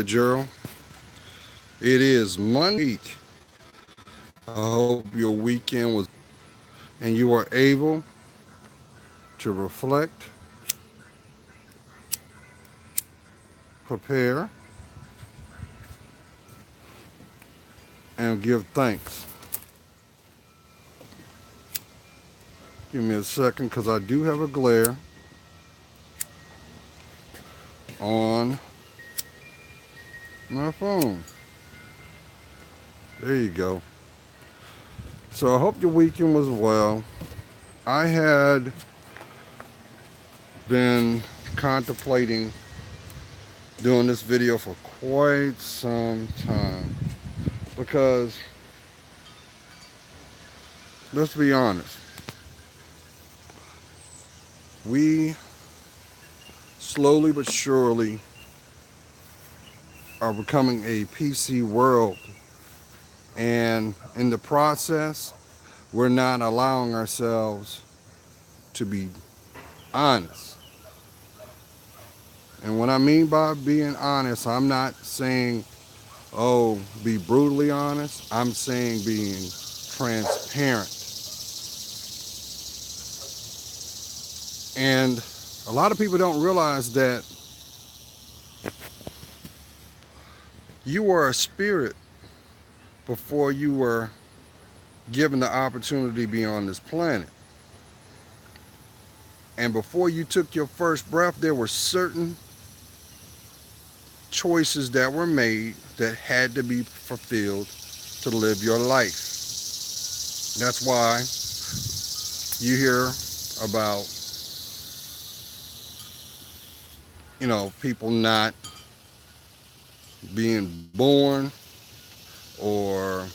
Gerald. It is Monday. I hope your weekend was and you are able to reflect, prepare, and give thanks. Give me a second because I do have a glare on my phone. There you go. So I hope your weekend was well. I had been contemplating doing this video for quite some time because let's be honest, we slowly but surely are becoming a PC world, and in the process we're not allowing ourselves to be honest. And what I mean by being honest, I'm not saying, oh, be brutally honest. I'm saying being transparent. And a lot of people don't realize that you were a spirit before you were given the opportunity to be on this planet. And before you took your first breath, there were certain choices that were made that had to be fulfilled to live your life. That's why you hear about, people not being born, or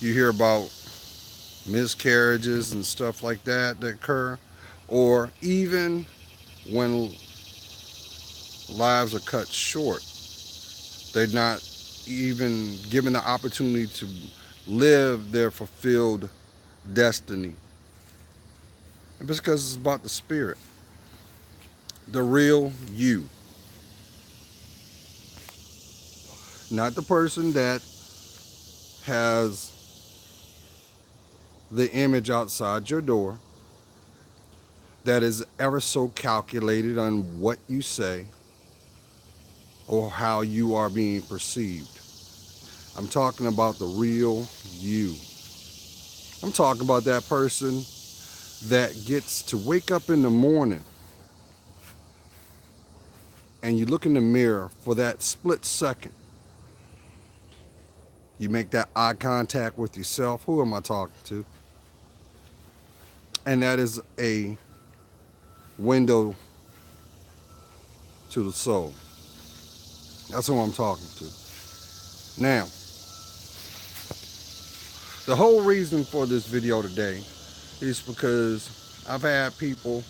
you hear about miscarriages and stuff like that occur, or even when lives are cut short, they're not even given the opportunity to live their fulfilled destiny. And it's because it's about the spirit, the real you, not the person that has the image outside your door that is ever so calculated on what you say or how you are being perceived. I'm talking about the real you. I'm talking about that person that gets to wake up in the morning and you look in the mirror for that split second. You make that eye contact with yourself. Who am I talking to? And that is a window to the soul. That's who I'm talking to. Now, the whole reason for this video today is because I've had people,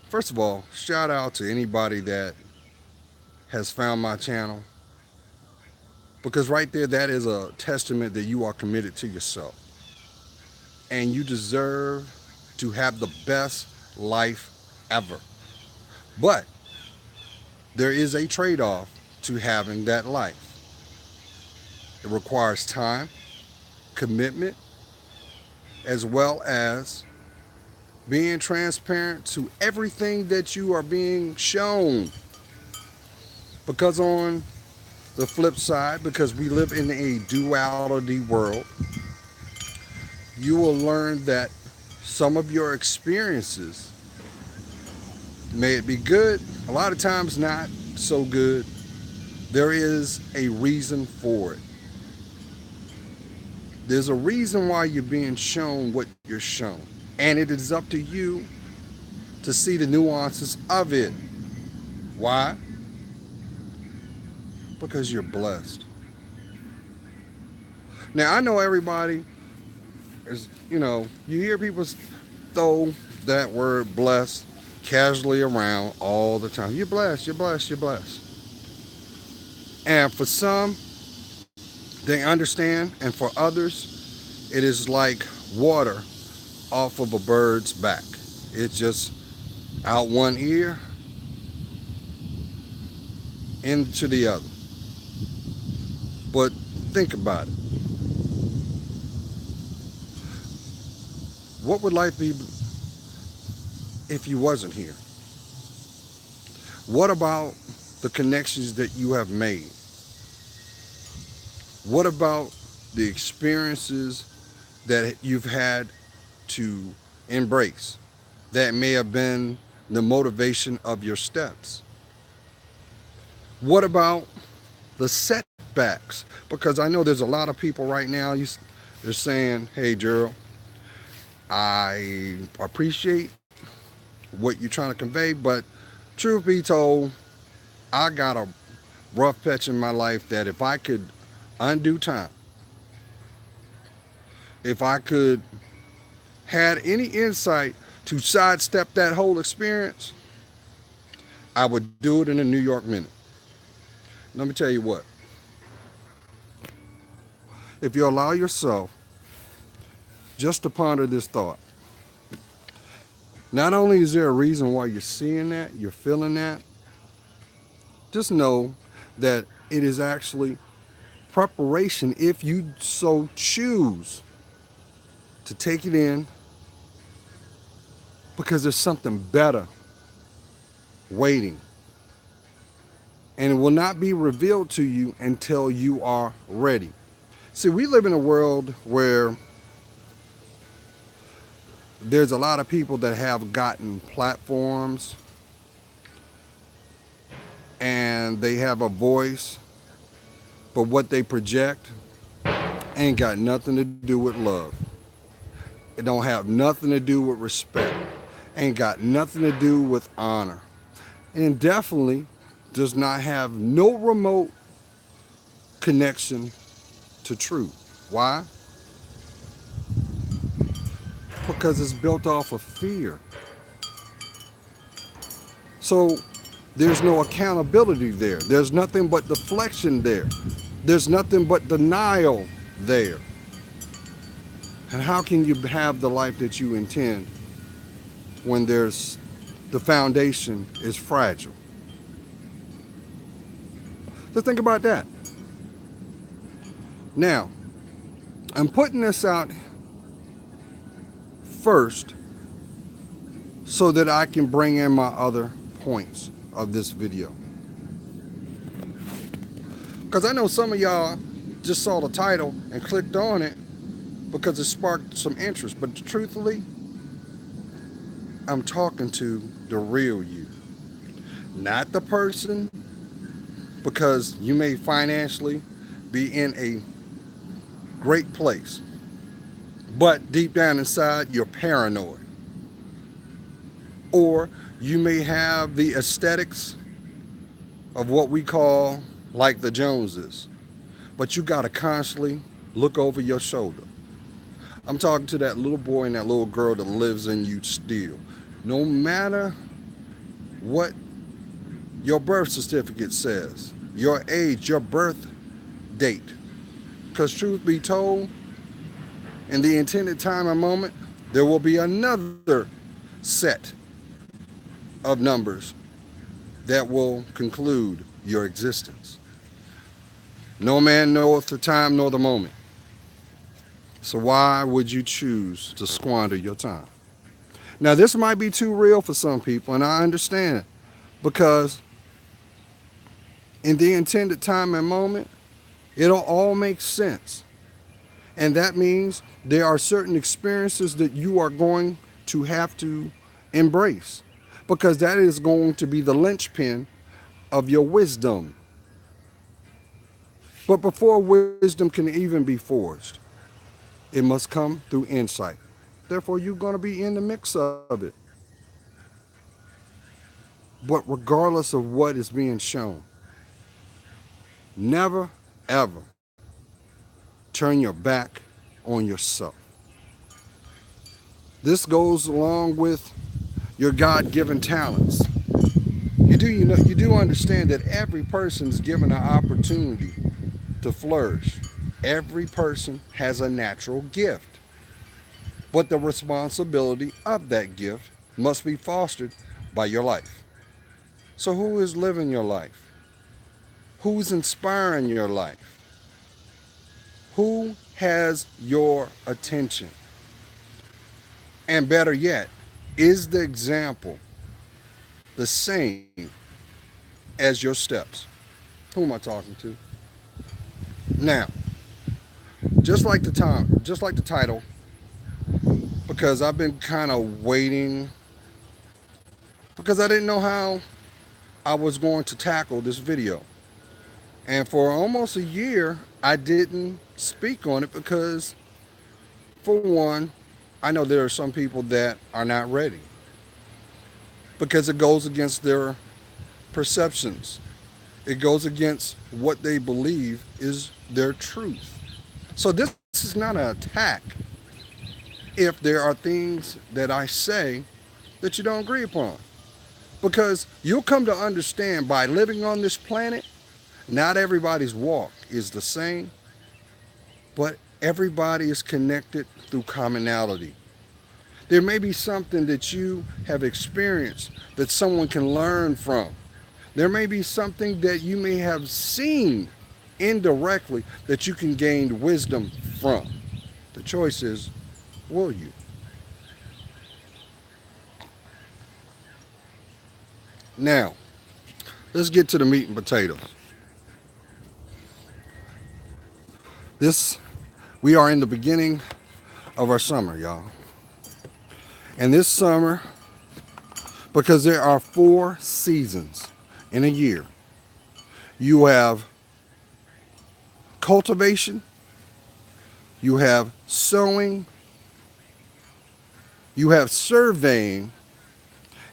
first of all, shout out to anybody that has found my channel, because right there, that is a testament that you are committed to yourself. And you deserve to have the best life ever. But there is a trade-off to having that life. It requires time, commitment, as well as being transparent to everything that you are being shown. Because on the flip side, because we live in a duality world, you will learn that some of your experiences, may it be good, a lot of times not so good, there is a reason for it. There's a reason why you're being shown what you're shown. And it is up to you to see the nuances of it. Why? Because you're blessed. Now, I know everybody is, you hear people throw that word blessed casually around all the time. You're blessed, you're blessed, you're blessed. And for some, they understand, and for others, it is like water off of a bird's back. It's just out one ear into the other. But think about it. What would life be if you wasn't here? What about the connections that you have made? What about the experiences that you've had to embrace that may have been the motivation of your steps? What about the setbacks? Because I know there's a lot of people right now, they're saying, hey, Gerald, I appreciate what you're trying to convey, but truth be told, I got a rough patch in my life that if I could undo time, if I could had any insight to sidestep that whole experience, I would do it in a New York minute. Let me tell you what. If you allow yourself just to ponder this thought, not only is there a reason why you're seeing that, you're feeling that, just know that it is actually preparation if you so choose to take it in, because there's something better waiting. And it will not be revealed to you until you are ready. See, we live in a world where there's a lot of people that have gotten platforms and they have a voice, but what they project ain't got nothing to do with love. It don't have nothing to do with respect. Ain't got nothing to do with honor. And definitely does not have no remote connection to truth. Why? Because it's built off of fear. So there's no accountability there. There's nothing but deflection there. There's nothing but denial there. And how can you have the life that you intend when the foundation is fragile? Just think about that. Now, I'm putting this out first so that I can bring in my other points of this video. Because I know some of y'all just saw the title and clicked on it because it sparked some interest. But truthfully, I'm talking to the real you. Not the person, because you may financially be in a great place, but deep down inside, you're paranoid. Or you may have the aesthetics of what we call like the Joneses, but you got to constantly look over your shoulder. I'm talking to that little boy and that little girl that lives in you still. No matter what your birth certificate says, your age, your birth date. Because truth be told, in the intended time and moment, there will be another set of numbers that will conclude your existence. No man knoweth the time nor the moment. So why would you choose to squander your time? Now, this might be too real for some people, and I understand, because in the intended time and moment, it'll all make sense. And that means there are certain experiences that you are going to have to embrace, because that is going to be the linchpin of your wisdom. But before wisdom can even be forged, it must come through insight. Therefore, you're going to be in the mix of it. But regardless of what is being shown, never, ever turn your back on yourself. This goes along with your God-given talents. You do understand that every person's given an opportunity to flourish. Every person has a natural gift. But the responsibility of that gift must be fostered by your life. So who is living your life? Who's inspiring your life? Who has your attention? And better yet, is the example the same as your steps? Who am I talking to? Now, just like the title, because I've been kind of waiting because I didn't know how I was going to tackle this video. And for almost a year, I didn't speak on it because, for one, I know there are some people that are not ready because it goes against their perceptions. It goes against what they believe is their truth. So this is not an attack if there are things that I say that you don't agree upon. Because you'll come to understand by living on this planet, not everybody's walk is the same, but everybody is connected through commonality. There may be something that you have experienced that someone can learn from. There may be something that you may have seen indirectly that you can gain wisdom from. The choice is, will you? Now, let's get to the meat and potatoes. We are in the beginning of our summer, y'all. And this summer, because there are 4 seasons in a year, you have cultivation, you have sowing, you have surveying,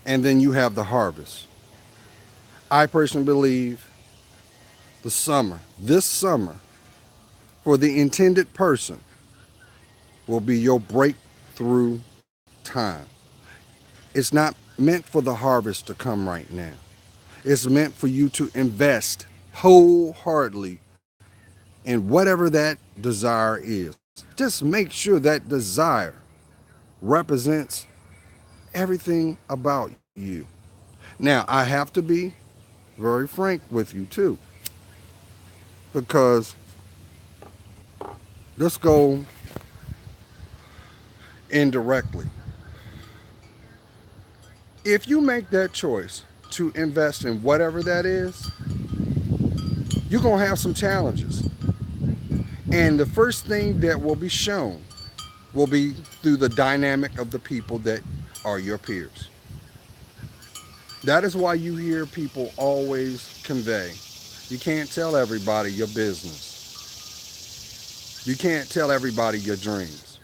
and then you have the harvest. I personally believe this summer, for the intended person, will be your breakthrough time. It's not meant for the harvest to come right now. It's meant for you to invest wholeheartedly in whatever that desire is. Just make sure that desire represents everything about you. Now, I have to be very frank with you too, because let's go indirectly. If you make that choice to invest in whatever that is, you're going to have some challenges. And the first thing that will be shown will be through the dynamic of the people that are your peers. That is why you hear people always convey, you can't tell everybody your business. You can't tell everybody your dreams.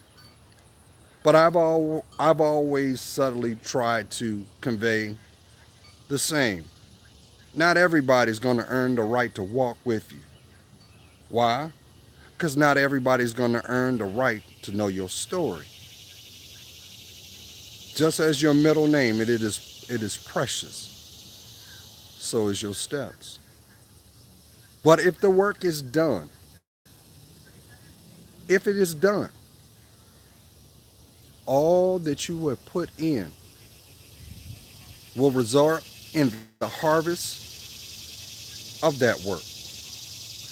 But I've always subtly tried to convey the same. Not everybody's going to earn the right to walk with you. Why? Because not everybody's going to earn the right to know your story. Just as your middle name, it is precious. So is your steps. But if the work is done, if it is done, all that you have put in will result in the harvest of that work.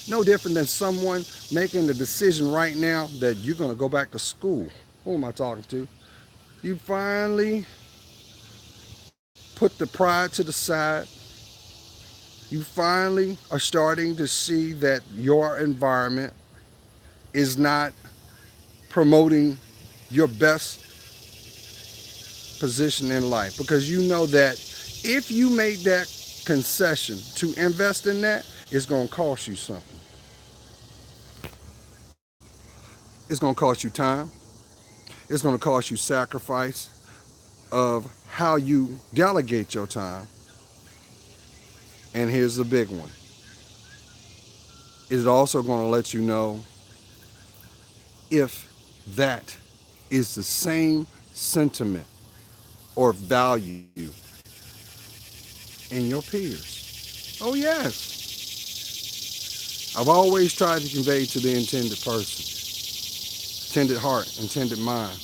No different than someone making the decision right now that you're going to go back to school. Who am I talking to? You finally put the pride to the side. You finally are starting to see that your environment is not promoting your best position in life, because you know that if you make that concession to invest in that, it's going to cost you something. It's going to cost you time. It's going to cost you sacrifice of how you delegate your time. And here's the big one. It's also going to let you know if that is the same sentiment or value in your peers. Oh, yes. I've always tried to convey to the intended person, intended heart, intended mind,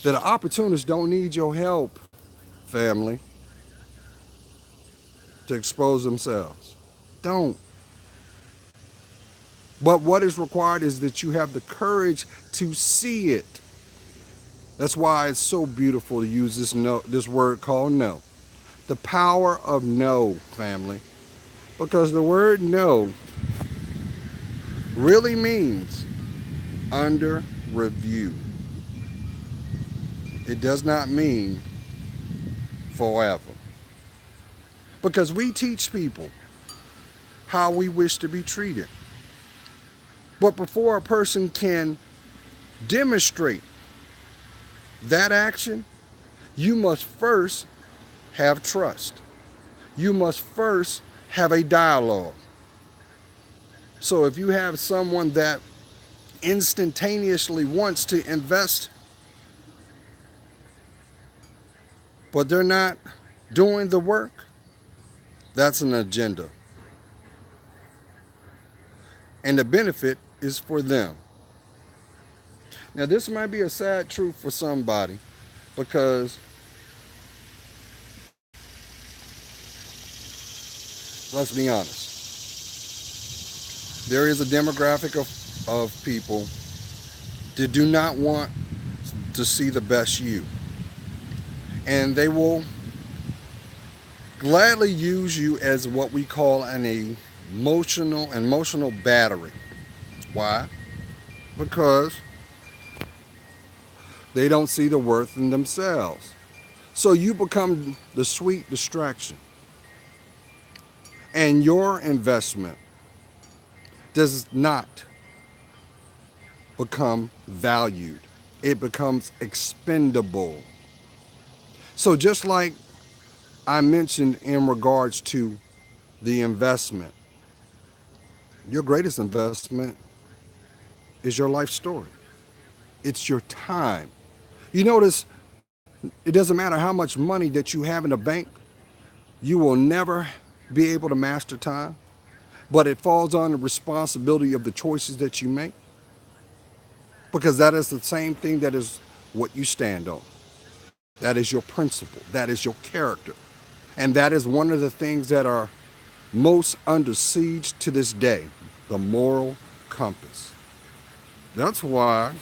that opportunists don't need your help, family, to expose themselves. Don't. But what is required is that you have the courage to see it. That's why it's so beautiful to use this word called no. The power of no, family. Because the word no really means under review. It does not mean forever. Because we teach people how we wish to be treated. But before a person can demonstrate that action, you must first have trust. You must first have a dialogue. So if you have someone that instantaneously wants to invest, but they're not doing the work, that's an agenda. And the benefit is for them. Now, this might be a sad truth for somebody because, let's be honest, there is a demographic of people that do not want to see the best you. And they will gladly use you as what we call an emotional battery. Why? Because they don't see the worth in themselves. So you become the sweet distraction. And your investment does not become valued. It becomes expendable. So just like I mentioned in regards to the investment, your greatest investment is your life story. It's your time. You notice it doesn't matter how much money that you have in the bank, you will never be able to master time, but it falls on the responsibility of the choices that you make, because that is the same thing that is what you stand on. That is your principle. That is your character. And that is one of the things that are most under siege to this day, the moral compass. That's why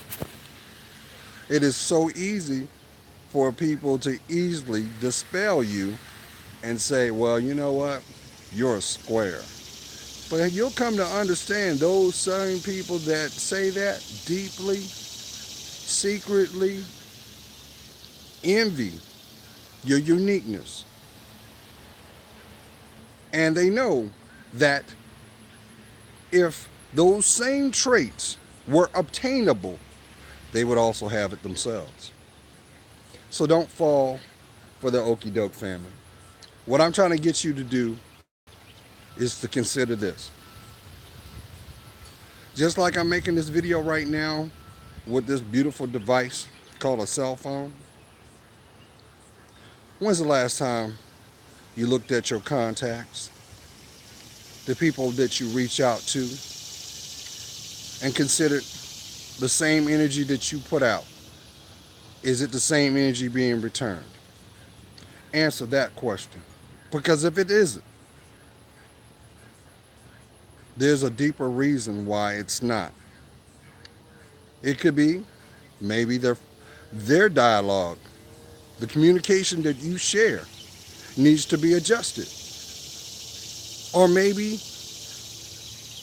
it is so easy for people to easily dispel you and say, well, you know what? You're a square. But you'll come to understand those same people that say that deeply, secretly envy your uniqueness. And they know that if those same traits were obtainable, they would also have it themselves. So don't fall for the okie doke family. What I'm trying to get you to do is to consider this. Just like I'm making this video right now with this beautiful device called a cell phone, when's the last time you looked at your contacts, the people that you reach out to, and considered the same energy that you put out? Is it the same energy being returned? Answer that question. Because if it isn't, there's a deeper reason why it's not. It could be maybe their dialogue, the communication that you share, needs to be adjusted. Or maybe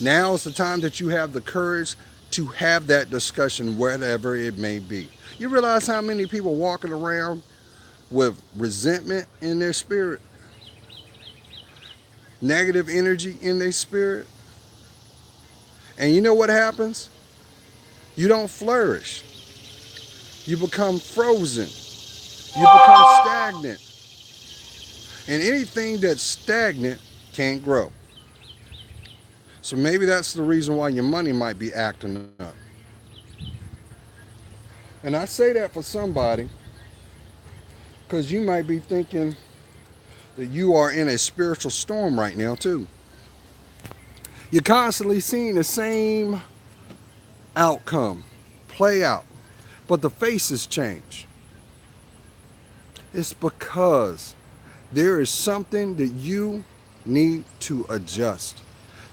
now is the time that you have the courage to have that discussion, whatever it may be. You realize how many people walking around with resentment in their spirit, negative energy in their spirit? And you know what happens? You don't flourish. You become frozen. You become stagnant. And anything that's stagnant can't grow. So maybe that's the reason why your money might be acting up. And I say that for somebody because you might be thinking that you are in a spiritual storm right now too. You're constantly seeing the same outcome play out, but the faces change. It's because there is something that you need to adjust.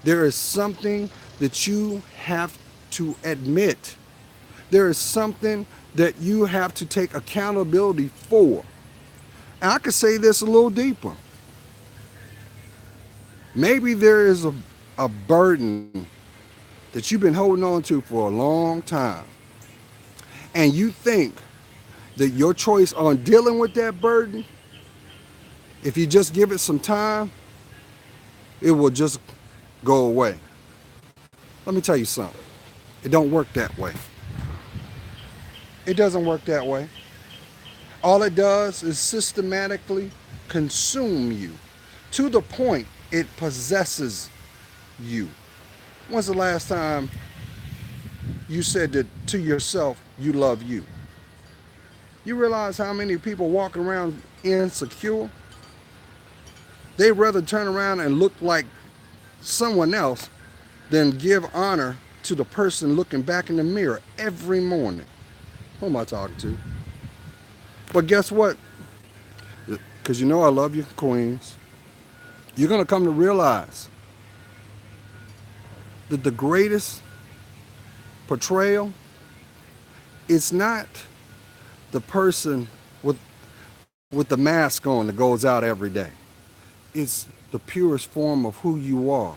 There is something that you have to admit. There is something that you have to take accountability for. And I could say this a little deeper. Maybe there is a burden that you've been holding on to for a long time. And you think that your choice on dealing with that burden, if you just give it some time, it will just go away. Let me tell you something. It don't work that way. It doesn't work that way. All it does is systematically consume you to the point it possesses you. When's the last time you said that to yourself, you love you? You realize how many people walk around insecure? They'd rather turn around and look like someone else than give honor to the person looking back in the mirror every morning. Who am I talking to? But guess what? Because you know I love you, Queens. You're going to come to realize that the greatest portrayal is not the person with the mask on that goes out every day. It's the purest form of who you are,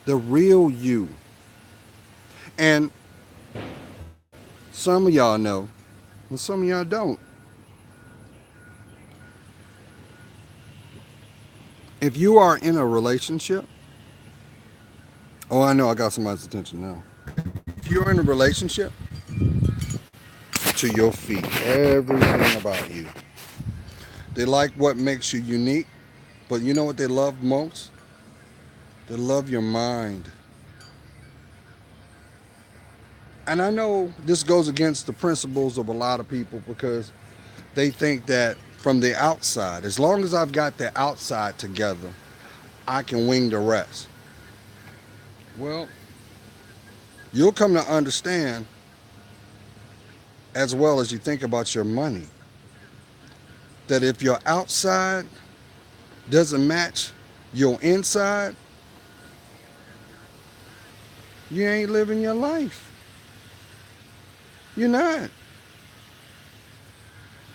the real you. And some of y'all know, and some of y'all don't. If you are in a relationship, oh, I know I got somebody's attention now. If you're in a relationship, to your feet, everything about you. They like what makes you unique, but you know what they love most? They love your mind. And I know this goes against the principles of a lot of people because they think that from the outside, as long as I've got the outside together, I can wing the rest. Well, you'll come to understand, as well as you think about your money, that if your outside doesn't match your inside, you ain't living your life. You're not.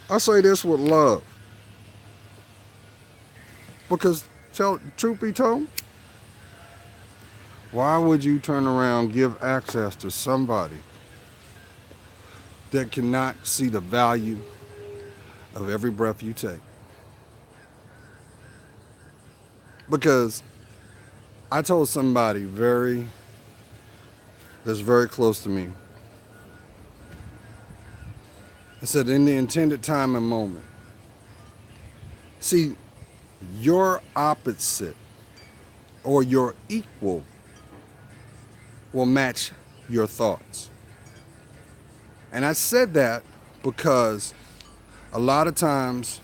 I say this with love. Because, truth be told, why would you turn around, give access to somebody that cannot see the value of every breath you take? Because I told somebody that's very close to me, I said, in the intended time and moment, see, your opposite or your equal will match your thoughts. And I said that because a lot of times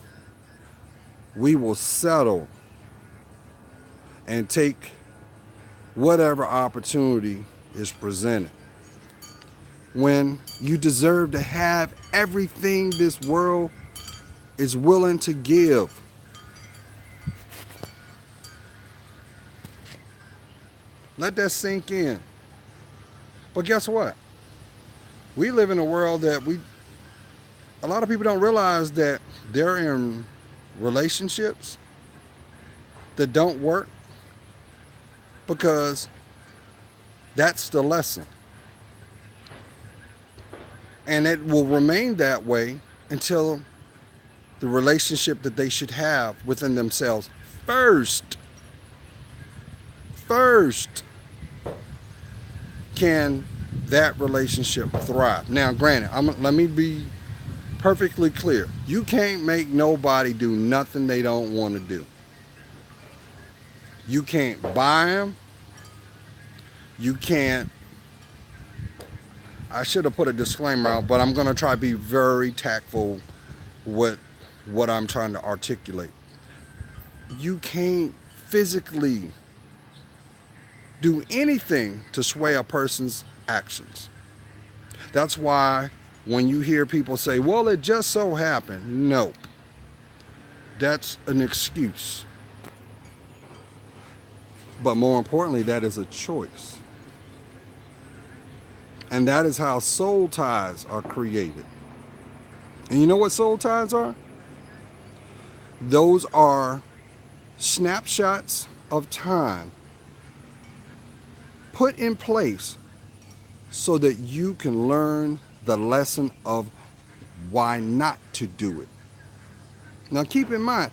we will settle and take whatever opportunity is presented, when you deserve to have everything this world is willing to give. Let that sink in. But guess what? We live in a world that a lot of people don't realize that they're in relationships that don't work because that's the lesson. And it will remain that way until the relationship that they should have within themselves first can that relationship thrive. Now, granted, let me be perfectly clear. You can't make nobody do nothing they don't want to do. You can't buy them. You can't. I should have put a disclaimer out, but I'm going to try to be very tactful with what I'm trying to articulate. You can't physically do anything to sway a person's actions. That's why when you hear people say, well, it just so happened. No, that's an excuse. But more importantly, that is a choice. And that is how soul ties are created. And you know what soul ties are? Those are snapshots of time put in place so that you can learn the lesson of why not to do it. Now, keep in mind,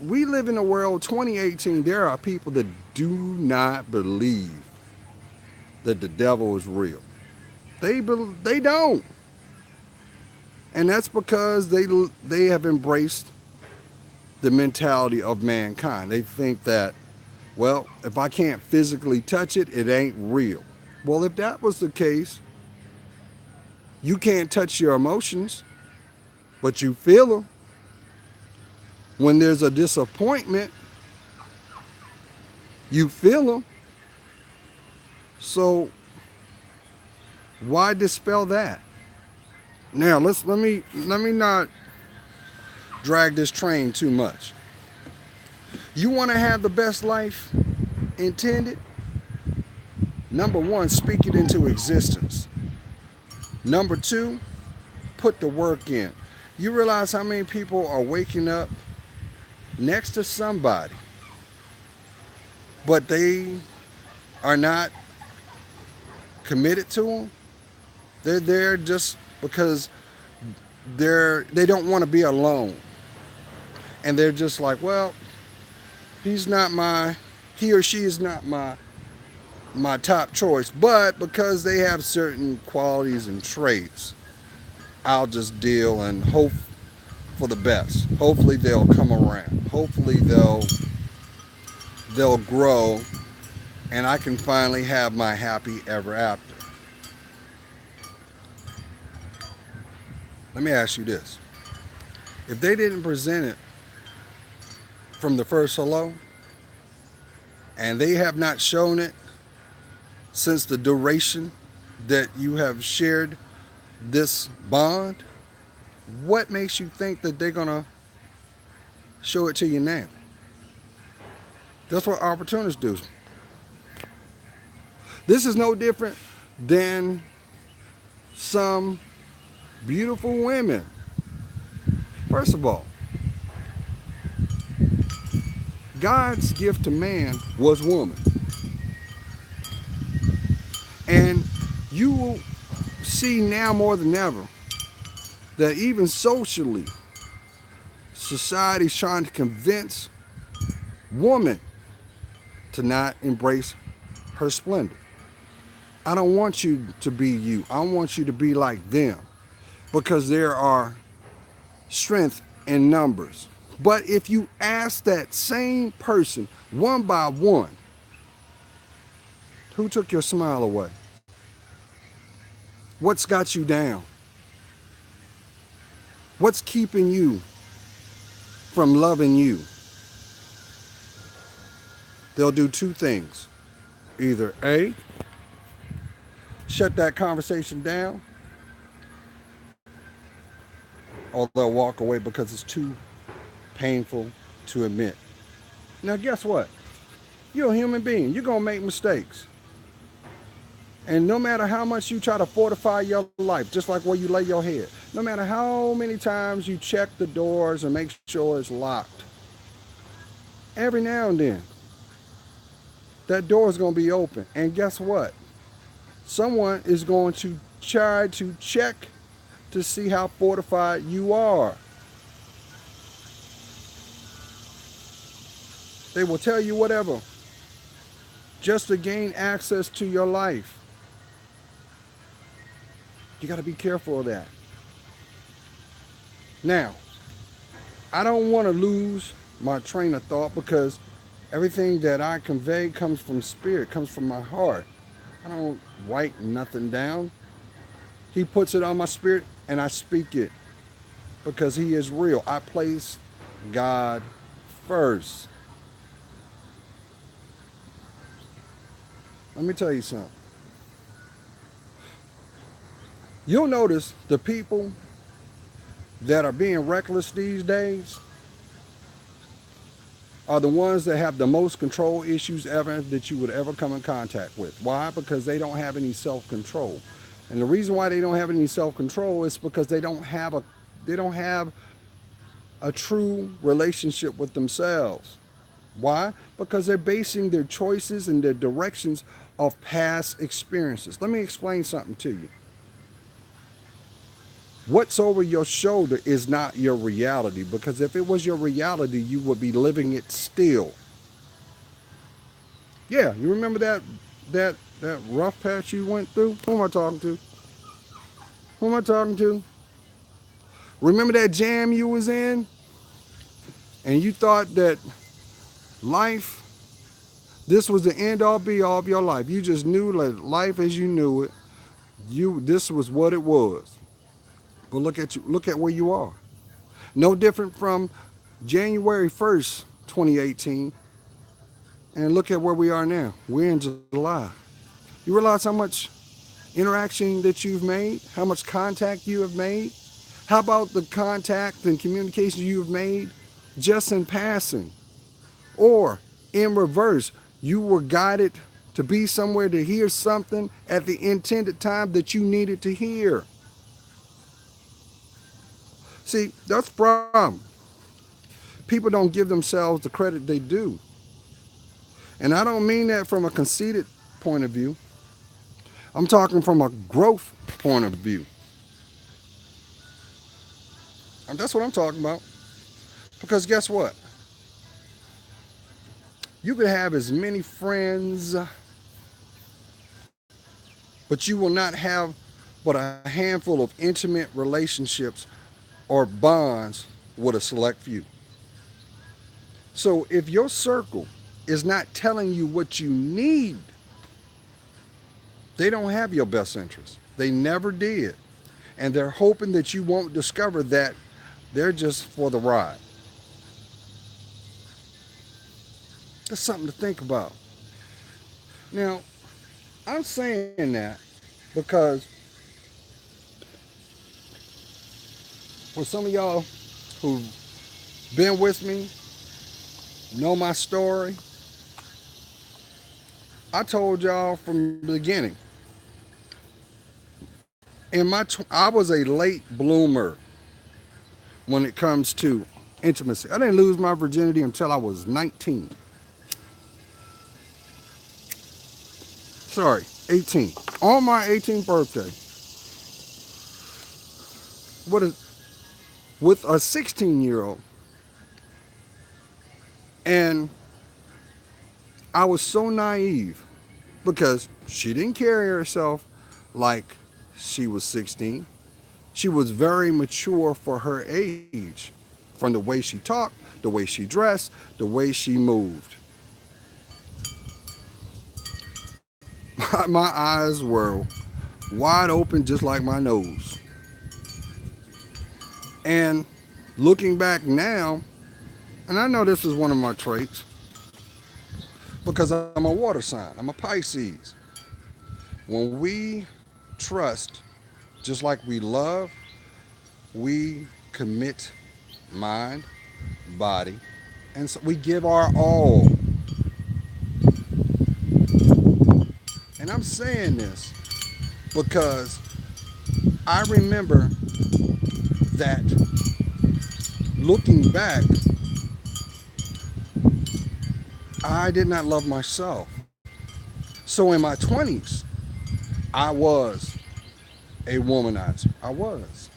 we live in a world 2018. There are people that do not believe that the devil is real. They don't, and that's because they have embraced the mentality of mankind. They think that, well, if I can't physically touch it, it ain't real. Well, if that was the case, you can't touch your emotions, but you feel them. When there's a disappointment, you feel them. So why dispel that? Now let me not drag this train too much. You want to have the best life intended? Number one, speak it into existence. Number two, put the work in. You realize how many people are waking up next to somebody, but they are not committed to them? They're there just because they don't want to be alone. And they're just like, well, he's not my he or she is not my top choice, but because they have certain qualities and traits, I'll just deal and hope for the best. Hopefully they'll come around. Hopefully they'll grow and I can finally have my happy ever after. Let me ask you this. If they didn't present it from the first hello, and they have not shown it since the duration that you have shared this bond, what makes you think that they're going to show it to you now? That's what opportunists do. This is no different than some beautiful women. First of all, God's gift to man was woman. And you will see now more than ever that even socially, society's trying to convince woman to not embrace her splendor. I don't want you to be you. I want you to be like them because there are strength in numbers. But if you ask that same person one by one, who took your smile away? What's got you down? What's keeping you from loving you? They'll do two things. Either A, shut that conversation down, or they'll walk away because it's too painful to admit. Now, guess what? You're a human being. You're going to make mistakes. And no matter how much you try to fortify your life, just like where you lay your head, no matter how many times you check the doors and make sure it's locked, every now and then, that door is going to be open. And guess what? Someone is going to try to check to see how fortified you are. They will tell you whatever just to gain access to your life. You got to be careful of that. Now, I don't want to lose my train of thought because everything that I convey comes from spirit, comes from my heart. I don't write nothing down. He puts it on my spirit and I speak it because he is real. I place God first. Let me tell you something. You'll notice the people that are being reckless these days, are the ones that have the most control issues ever that you would ever come in contact with. Why? Because they don't have any self-control. And the reason why they don't have any self-control is because they don't have a true relationship with themselves. Why? Because they're basing their choices and their directions off past experiences. Let me explain something to you. What's over your shoulder is not your reality, because if it was your reality, you would be living it still. Yeah, you remember that rough patch you went through? Who am I talking to? Who am I talking to? Remember that jam you was in, and you thought that life, this was the end all be all of your life. You just knew that life as you knew it, this was what it was. But look at you, look at where you are. No different from January 1st, 2018, and look at where we are now. We're in July. You realize how much interaction that you've made, how much contact you have made? How about the contact and communication you've made just in passing? Or in reverse, you were guided to be somewhere to hear something at the intended time that you needed to hear. See, that's the problem. People don't give themselves the credit they do. And I don't mean that from a conceited point of view. I'm talking from a growth point of view. And that's what I'm talking about. Because guess what? You can have as many friends, but you will not have but a handful of intimate relationships or bonds with a select few. So if your circle is not telling you what you need, they don't have your best interest. They never did. And they're hoping that you won't discover that they're just for the ride. That's something to think about. Now, I'm saying that because for some of y'all who've been with me, know my story, I told y'all from the beginning. I was a late bloomer when it comes to intimacy. I didn't lose my virginity until I was 19. Sorry, 18. On my 18th birthday, with a 16-year-old. And I was so naive because she didn't carry herself like she was 16. She was very mature for her age, from the way she talked, the way she dressed, the way she moved. My eyes were wide open just like my nose. And looking back now, and I know this is one of my traits because I'm a water sign, I'm a Pisces. When we trust, just like we love, we commit mind, body, and so we give our all. And I'm saying this because I remember that looking back, I did not love myself. So in my 20s, I was a womanizer. I was.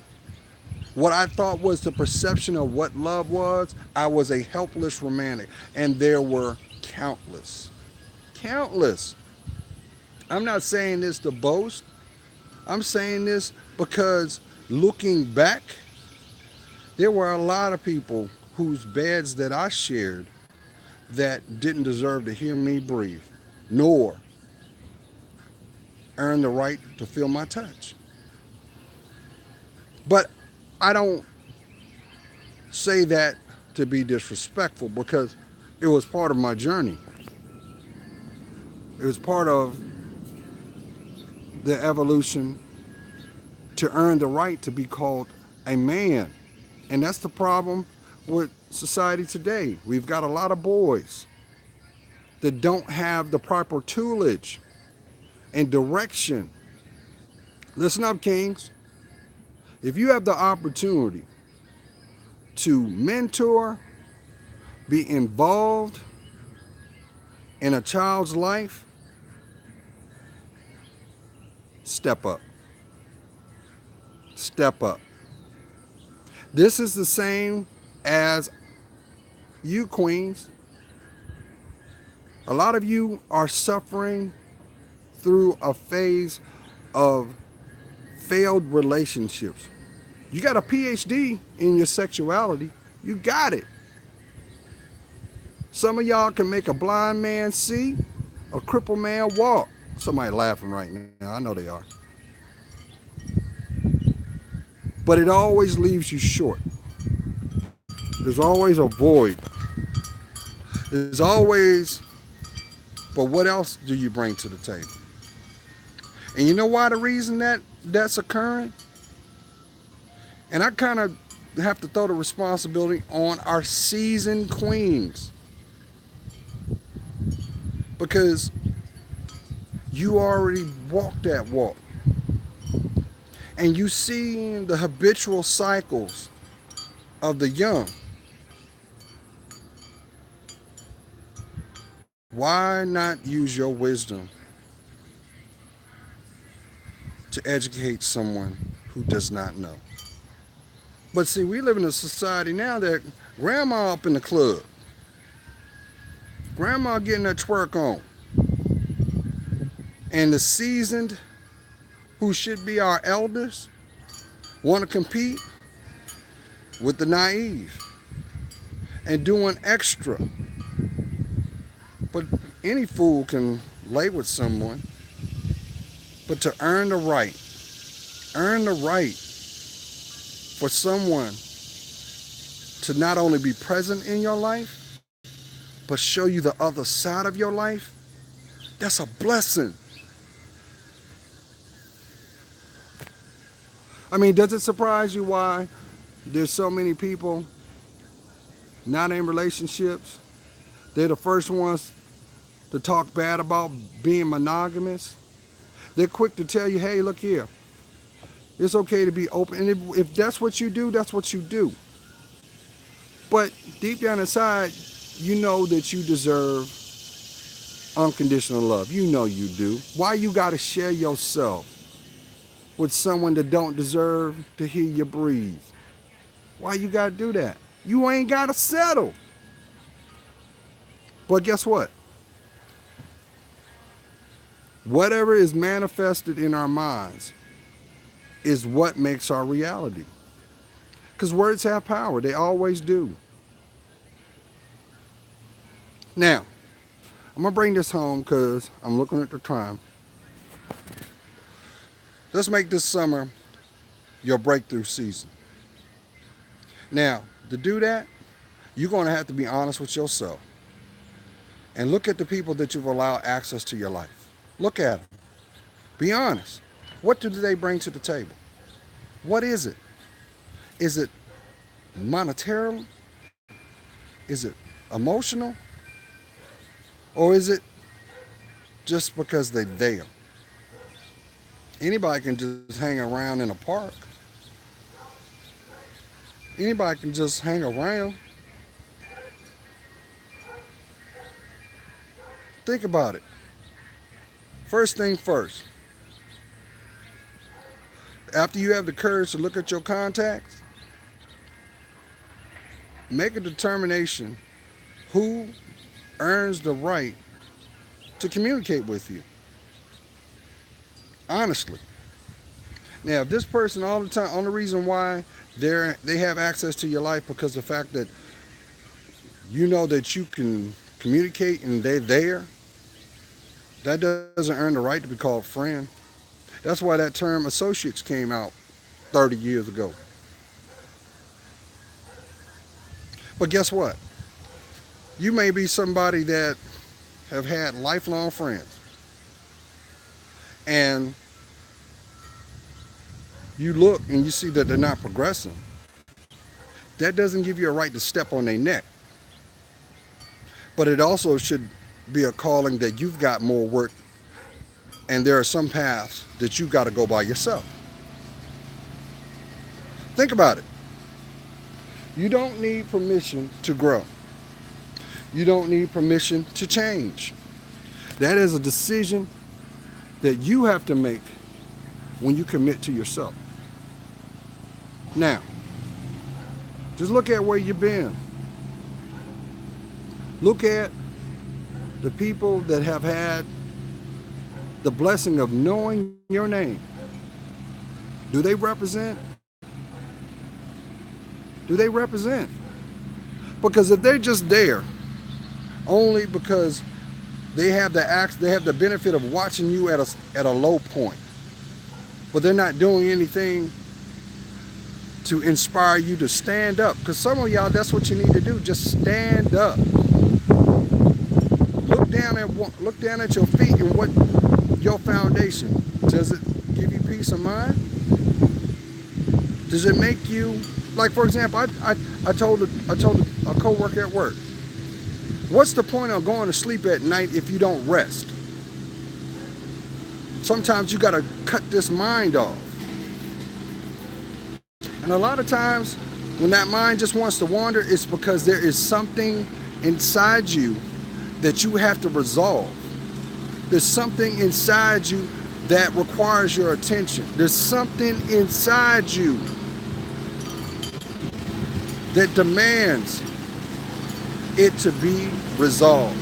What I thought was the perception of what love was, I was a helpless romantic. And there were countless. Countless. I'm not saying this to boast. I'm saying this because looking back, there were a lot of people whose beds that I shared that didn't deserve to hear me breathe, nor earn the right to feel my touch. But I don't say that to be disrespectful because it was part of my journey. It was part of the evolution to earn the right to be called a man. And that's the problem with society today. We've got a lot of boys that don't have the proper tutelage and direction. Listen up, kings. If you have the opportunity to mentor, be involved in a child's life, step up. Step up. This is the same as you, queens. A lot of you are suffering through a phase of failed relationships. You got a PhD in your sexuality. You got it. Some of y'all can make a blind man see, a crippled man walk. Somebody laughing right now. I know they are. But it always leaves you short. There's always a void. There's always, but what else do you bring to the table? And you know why the reason that's occurring? And I kind of have to throw the responsibility on our seasoned queens. Because you already walked that walk. And you see the habitual cycles of the young. Why not use your wisdom to educate someone who does not know? But see, we live in a society now that grandma up in the club, grandma getting her twerk on, and the seasoned, who should be our elders, want to compete with the naive and doing extra. But any fool can lay with someone. But to earn the right for someone to not only be present in your life, but show you the other side of your life, that's a blessing. I mean, does it surprise you why there's so many people not in relationships? They're the first ones to talk bad about being monogamous. They're quick to tell you, hey, look here, it's okay to be open. And if that's what you do, that's what you do. But deep down inside, you know that you deserve unconditional love. You know you do. Why you got to share yourself with someone that don't deserve to hear you breathe? Why you got to do that? You ain't got to settle. But guess what? Whatever is manifested in our minds is what makes our reality. Because words have power. They always do. Now, I'm going to bring this home because I'm looking at the time. Let's make this summer your breakthrough season. Now, to do that, you're going to have to be honest with yourself. And look at the people that you've allowed access to your life. Look at them. Be honest. What do they bring to the table? What is it? Is it monetarily? Is it emotional? Or is it just because they're there? Anybody can just hang around in a park. Anybody can just hang around. Think about it. First thing first. After you have the courage to look at your contacts, make a determination who earns the right to communicate with you. Honestly. Now, if this person all the time, only reason why they have access to your life because of the fact that you know that you can communicate and they're there, that doesn't earn the right to be called friend. That's why that term associates came out 30 years ago. But guess what? You may be somebody that have had lifelong friends. And you look and you see that they're not progressing. that doesn't give you a right to step on their neck. But it also should be a calling that you've got more work, and there are some paths that you've got to go by yourself. Think about it. You don't need permission to grow. You don't need permission to change. That is a decision that you have to make when you commit to yourself. Now, just look at where you've been. Look at the people that have had the blessing of knowing your name. Do they represent? Do they represent? Because if they're just there only because they have the benefit of watching you at a low point, but they're not doing anything to inspire you to stand up. Because some of y'all, that's what you need to do. Just stand up. Look down at your feet and what your foundation. Does it give you peace of mind? Does it make you, like, for example, I told a coworker at work, what's the point of going to sleep at night if you don't rest? Sometimes you got to cut this mind off. And a lot of times when that mind just wants to wander, it's because there is something inside you that you have to resolve. There's something inside you that requires your attention. There's something inside you that demands it to be resolved.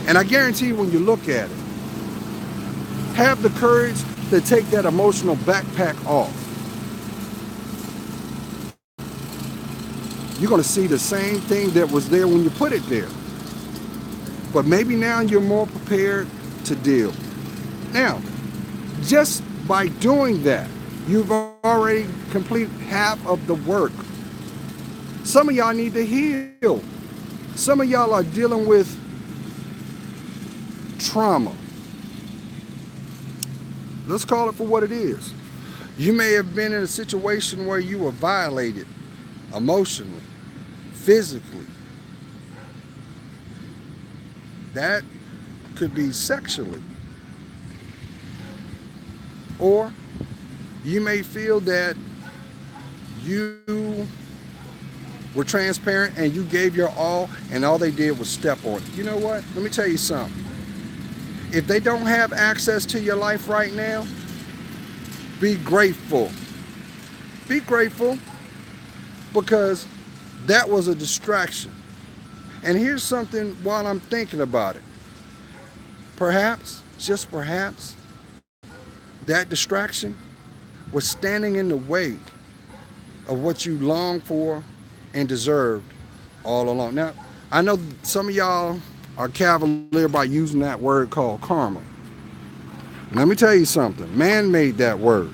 And I guarantee you, when you look at it, have the courage to take that emotional backpack off. You're going to see the same thing that was there when you put it there. But maybe now you're more prepared to deal. Now, just by doing that, you've already completed half of the work. Some of y'all need to heal. Some of y'all are dealing with trauma. Let's call it for what it is. You may have been in a situation where you were violated emotionally, physically. That could be sexually. Or you may feel that you were transparent and you gave your all and all they did was step on it. You know what? Let me tell you something. If they don't have access to your life right now, be grateful. Be grateful, because that was a distraction. And here's something while I'm thinking about it. Perhaps, just perhaps, that distraction was standing in the way of what you longed for and deserved all along. Now, I know some of y'all are cavalier by using that word called karma. Let me tell you something. Man made that word.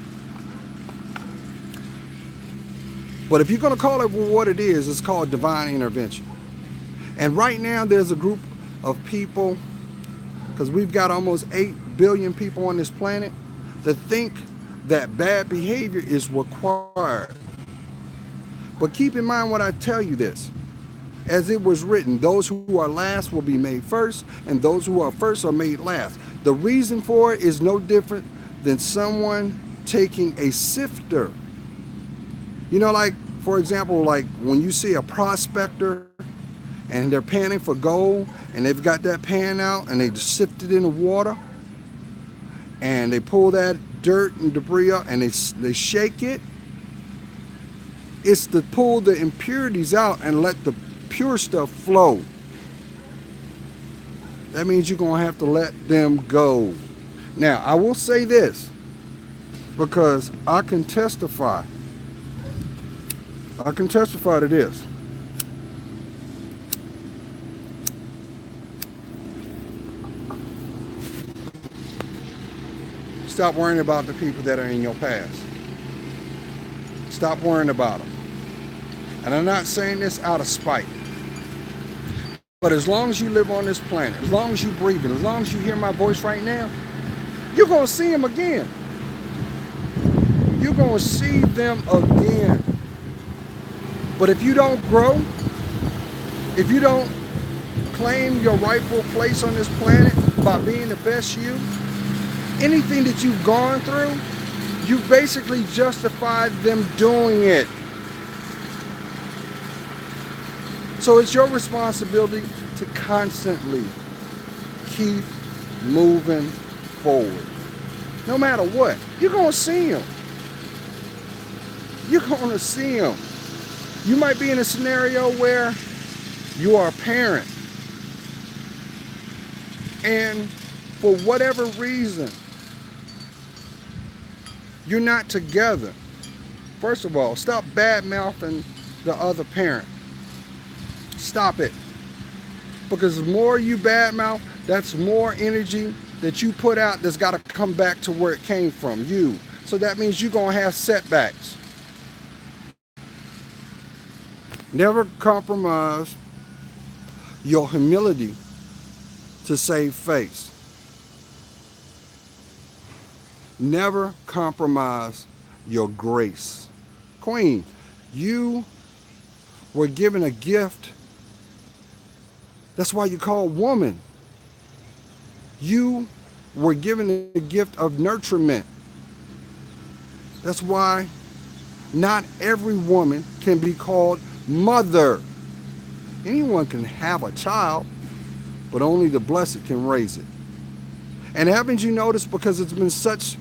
But if you're going to call it what it is, it's called divine intervention. And right now there's a group of people, because we've got almost 8 billion people on this planet, that think that bad behavior is required. But keep in mind what I tell you this. As it was written, those who are last will be made first, and those who are first are made last. The reason for it is no different than someone taking a sifter. You know, like, for example, like when you see a prospector and they're panning for gold, and they've got that pan out and they just sift it in the water, and they pull that dirt and debris up and they shake it. It's to pull the impurities out and let the pure stuff flow. That means you're going to have to let them go. Now, I will say this, because I can testify to this. Stop worrying about the people that are in your past. Stop worrying about them. And I'm not saying this out of spite. But as long as you live on this planet, as long as you breathe, as long as you hear my voice right now, you're going to see them again. You're going to see them again. But if you don't grow, if you don't claim your rightful place on this planet by being the best you, anything that you've gone through, you basically justified them doing it. So it's your responsibility to constantly keep moving forward. No matter what, you're going to see them. You're going to see them. You might be in a scenario where you are a parent, and for whatever reason, you're not together. First of all, stop bad mouthing the other parent. Stop it. Because the more you badmouth, that's more energy that you put out that's got to come back to where it came from, you. So that means you're going to have setbacks. Never compromise your humility to save face. Never compromise your grace. Queen, you were given a gift. That's why you're called woman. You were given the gift of nurturement. That's why not every woman can be called mother. Anyone can have a child, but only the blessed can raise it. And haven't you noticed, because it's been such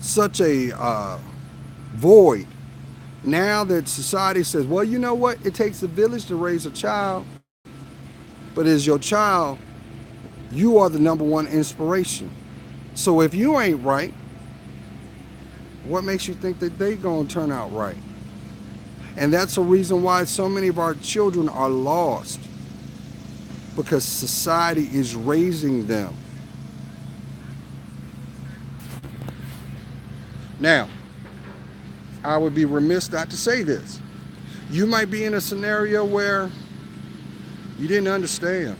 such a void, now that society says, well, you know what? It takes a village to raise a child, but as your child, you are the number one inspiration. So if you ain't right, what makes you think that they gonna turn out right? And that's the reason why so many of our children are lost, because society is raising them. Now, I would be remiss not to say this. You might be in a scenario where you didn't understand.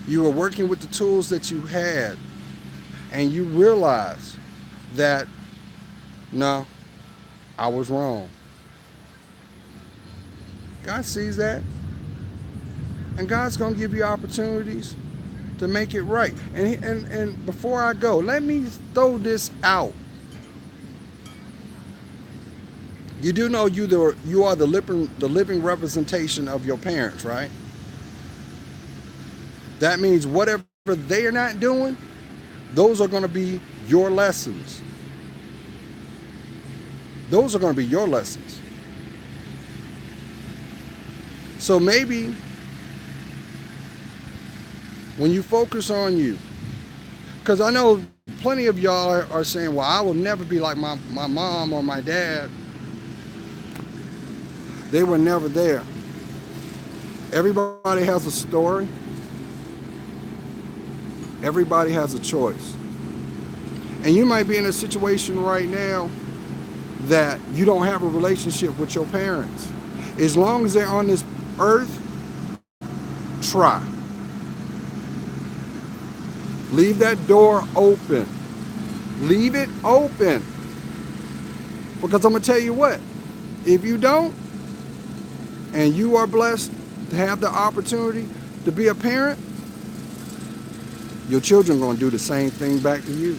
You were working with the tools that you had, and you realize that, no, I was wrong. God sees that. And God's going to give you opportunities to make it right. And before I go, let me throw this out. You do know you are the living representation of your parents, right? That means whatever they are not doing, those are going to be your lessons. Those are going to be your lessons. So maybe when you focus on you, because I know plenty of y'all are saying, well, I will never be like my mom or my dad. They were never there. Everybody has a story. Everybody has a choice. And you might be in a situation right now that you don't have a relationship with your parents. As long as they're on this earth, try. Leave that door open. Leave it open. Because I'm going to tell you what, if you don't, and you are blessed to have the opportunity to be a parent, your children are going to do the same thing back to you.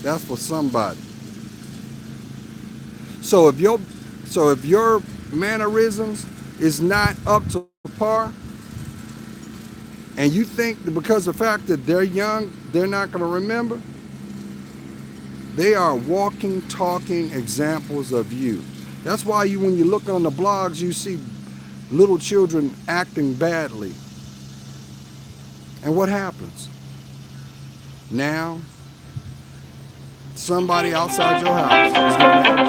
That's for somebody. So if your mannerisms is not up to par, and you think that because of the fact that they're young, they're not going to remember, they are walking, talking examples of you. That's why when you look on the blogs, you see little children acting badly. And what happens? Now, somebody outside your house is going to have